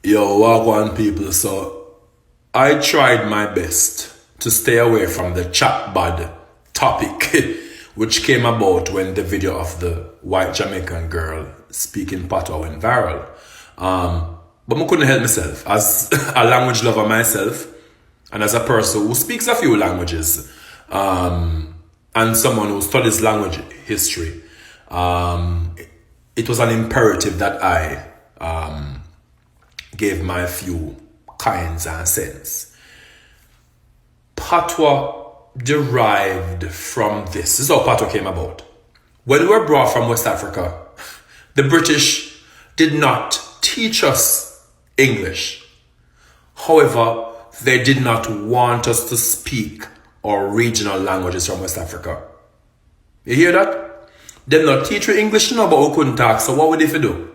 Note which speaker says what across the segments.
Speaker 1: Yo, Wagwan people, so I tried my best to stay away from the chat bad topic which came about when the video of the white Jamaican girl speaking Patois went viral. But I couldn't help myself as a language lover myself and as a person who speaks a few languages and someone who studies language history. It was an imperative that I gave my few kinds and cents. Patois derived from this. This is how Patois came about. When we were brought from West Africa, the British did not teach us English. However, they did not want us to speak our regional languages from West Africa. You hear that? They did not teach you English now, but we couldn't talk. So what would they do?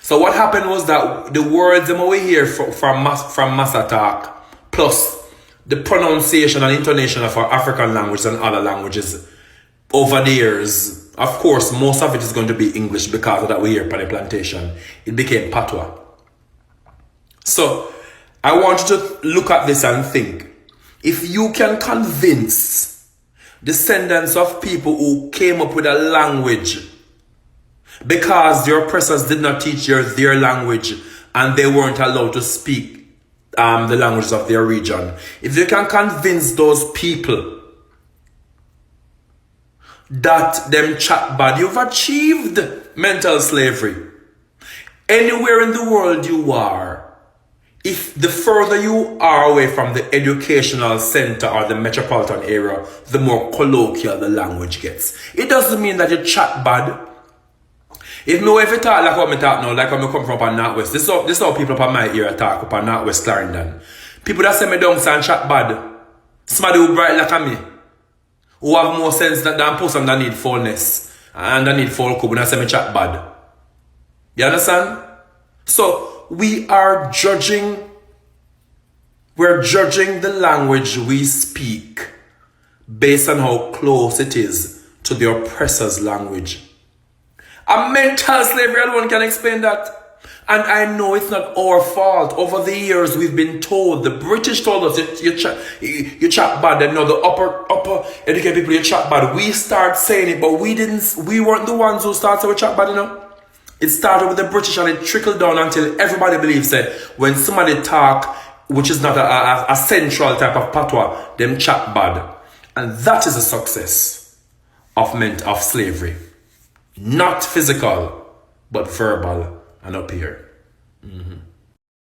Speaker 1: So what happened was that the words that we hear from Massa talk, plus the pronunciation and intonation of our African languages and other languages over the years, of course, most of it is going to be English because of that we hear upon the plantation. It became Patois. So I want you to look at this and think, if you can convince descendants of people who came up with a language because their oppressors did not teach their language and they weren't allowed to speak the languages of their region. If you can convince those people that them chat bad, you've achieved mental slavery. Anywhere in the world you are, if the further you are away from the educational center or the metropolitan area, the more colloquial the language gets. It doesn't mean that you chat bad. If you talk like what I talk now, like when I come from up Northwest, this is how people up in my area talk up in Northwest Clarendon. People that say me down and chat bad, somebody who bright like me, who have more sense than person that need fullness and that need full cup, when I say me chat bad. You understand? So we're judging the language we speak based on how close it is to the oppressor's language. A mental slavery alone can explain that. And I know it's not our fault. Over the years, we've been told, the British told us, you chat bad. And now the upper educated people, you chat bad. We start saying it, but we weren't the ones who started with chat bad, you know. It started with the British and it trickled down until everybody believes that when somebody talk, which is not a central type of patois, them chat bad. And that is a success of slavery. Not physical, but verbal and up here.